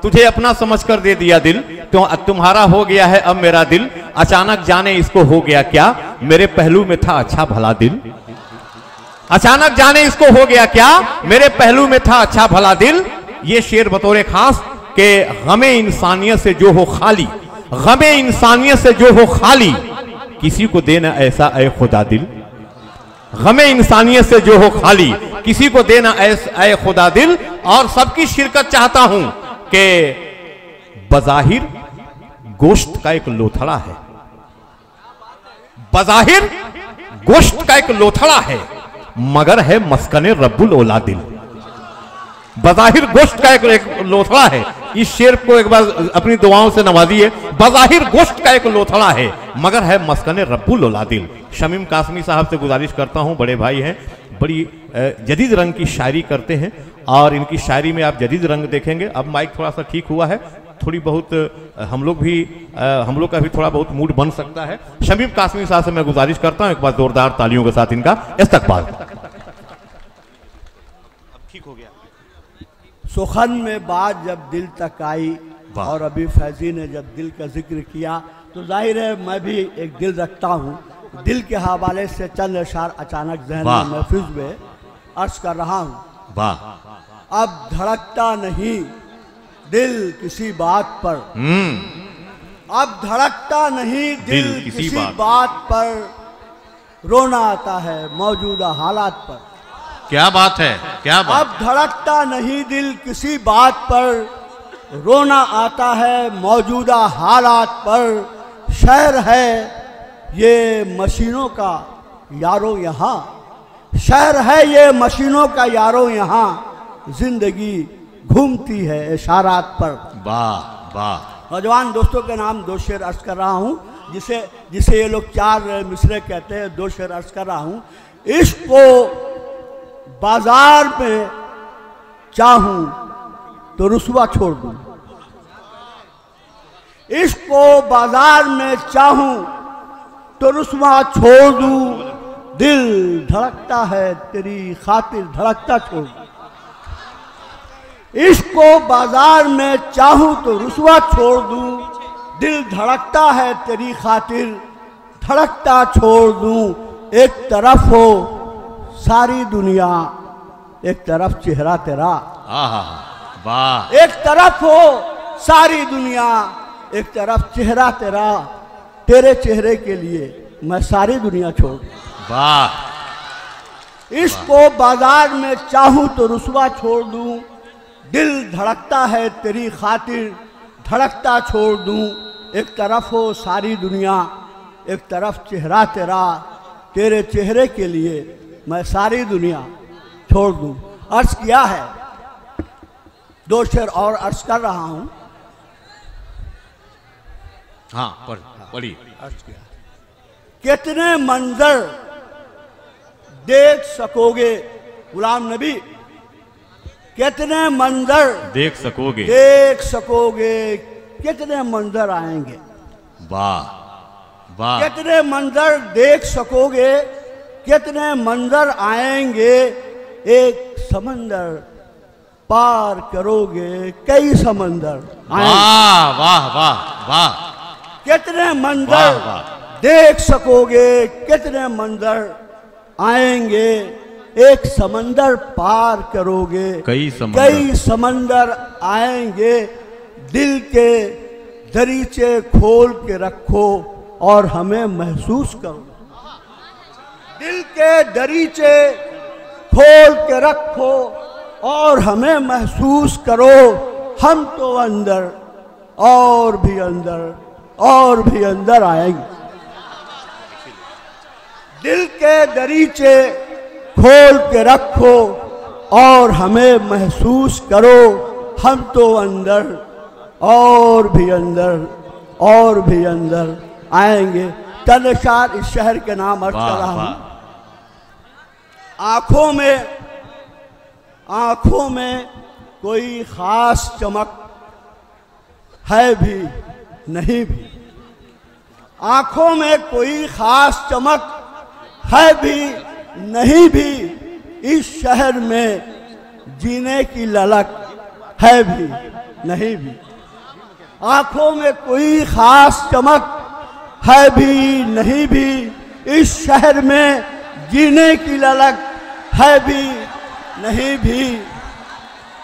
तुझे अपना समझकर दे दिया दिल, तो तुम्हारा हो गया है अब मेरा दिल, अचानक जाने इसको हो गया क्या, मेरे पहलू में था अच्छा भला दिल। अचानक जाने इसको हो गया क्या, मेरे पहलू में था अच्छा भला दिल। ये शेर बतौर खास के गमे इंसानियत से जो हो खाली, गमे इंसानियत से जो हो खाली, किसी को देना ऐसा ऐ खुदा दिल। गमे इंसानियत से जो हो खाली, किसी को देना ऐ खुदा दिल। और सबकी शिरकत चाहता हूं कि बज़ाहिर गोश्त का एक लोथड़ा है, बज़ाहिर गोश्त का एक लोथड़ा है, मगर है मस्कने रब्बुल औला दिल। बज़ाहिर गोश्त का एक लोथड़ा है। इस शेर को एक बार अपनी दुआओं से नवाजिए। बज़ाहिर गोश्त का एक लोथड़ा है, मगर है मस्कने रब्बुल औला दिल। शमीम कासमी साहब से गुजारिश करता हूं, बड़े भाई हैं, बड़ी जदीद रंग की शायरी करते हैं और इनकी शायरी में आप जदीद रंग देखेंगे। अब माइक थोड़ा सा ठीक हुआ है, थोड़ी बहुत हम लोग का भी थोड़ा बहुत मूड बन सकता है। शमीम कासमी साहब से मैं गुजारिश करता हूं एक बार जोरदार तालियों के साथ इनका इस्तकबाल। ठीक हो गया। सुखन में बात जब दिल तक आई और अभी फैजी ने जब दिल का जिक्र किया तो जाहिर है मैं भी एक दिल रखता हूँ। दिल के हवाले से चंद अशार अचानक जहन में महफूज में अर्ज कर रहा हूँ। अब धड़कता नहीं दिल किसी बात पर, अब धड़कता नहीं दिल किसी बात पर, रोना आता है मौजूदा हालात पर। क्या बात है, क्या बात। अब धड़कता नहीं दिल किसी बात पर, रोना आता है मौजूदा हालात पर। शहर है ये मशीनों का यारों यहाँ, शहर है ये मशीनों का यारों यहाँ, जिंदगी घूमती है इशारात पर। वाह वाह। नौजवान दोस्तों के नाम दो शेर अर्ज कर रहा हूँ, जिसे ये लोग चार मिसरे कहते हैं। दो शेर अर्ज कर रहा हूँ। इश्क को बाजार में चाहूं तो रुसवा छोड़ दूं, इश्क को बाजार में चाहूं तो रुसवा छोड़ दूं, दिल धड़कता है तेरी खातिर धड़कता छोड़ दूं। इश्क को बाजार में चाहूं तो रुसवा छोड़ दूं, दिल धड़कता है तेरी खातिर धड़कता छोड़ दूं। एक तरफ हो सारी दुनिया, एक तरफ चेहरा तेरा। वाह। एक तरफ हो सारी दुनिया, एक तरफ चेहरा तेरा, तेरे चेहरे के लिए मैं सारी दुनिया छोड़। वाह। इश्क को बाजार में चाहूं तो रुसवा छोड़ दूं, दिल धड़कता है तेरी खातिर धड़कता छोड़ दूं। एक तरफ हो सारी दुनिया, एक तरफ चेहरा तेरा, तेरे चेहरे के लिए मैं सारी दुनिया छोड़ दूं। अर्ज किया है, दो शेर और अर्ज कर रहा हूं। हाँ पढ़ी। अर्ज किया, कितने मंजर देख सकोगे गुलाम नबी, कितने मंजर देख सकोगे, देख सकोगे, कितने मंजर आएंगे। वाह वाह। कितने मंजर देख सकोगे, कितने मंजर आएंगे, एक समंदर पार करोगे कई समंदर आएंगे। वाह वाह वाह वाह। कितने मंजर देख सकोगे, कितने मंजर आएंगे, एक समंदर पार करोगे कई समंदर आएंगे। दिल के दरीचे खोल के रखो और हमें महसूस करो, दिल के दरीचे खोल के रखो और हमें महसूस करो। हम तो अंदर और भी अंदर और भी अंदर आएंगे। दिल के दरीचे खोल के रखो और हमें महसूस करो। हम तो अंदर और भी अंदर और भी अंदर आएंगे। तनशार इस शहर के नाम अर्ज कर रहा हूं। आंखों में कोई खास चमक है भी नहीं भी, आंखों में कोई खास चमक है भी नहीं भी, इस शहर में जीने की ललक है भी नहीं भी। आंखों में कोई खास चमक है भी नहीं भी, इस शहर में जीने की ललक है भी नहीं भी।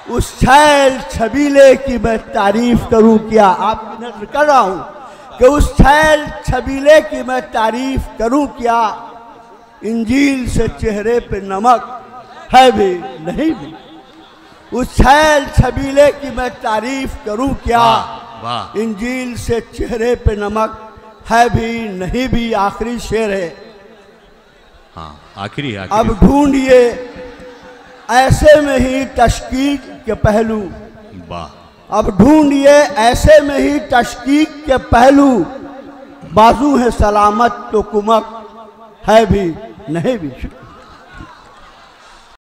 उस छैल छबीले की मैं तारीफ करूं क्या, आपकी नजर कर रहा हूं कि उस छैल छबीले की मैं तारीफ करूं क्या, इंजील से चेहरे पे नमक है भी नहीं भी। उस छैल छबीले की मैं तारीफ करूं क्या, इंजील से चेहरे पे नमक है भी नहीं भी। आखिरी शेर है, हाँ आखिरी। अब ढूंढिए ऐसे में ही तशकीक के पहलू, वाह। अब ढूंढिए ऐसे में ही तशकीक के पहलू, बाजू है सलामत तो कुमक है भी नहीं भी।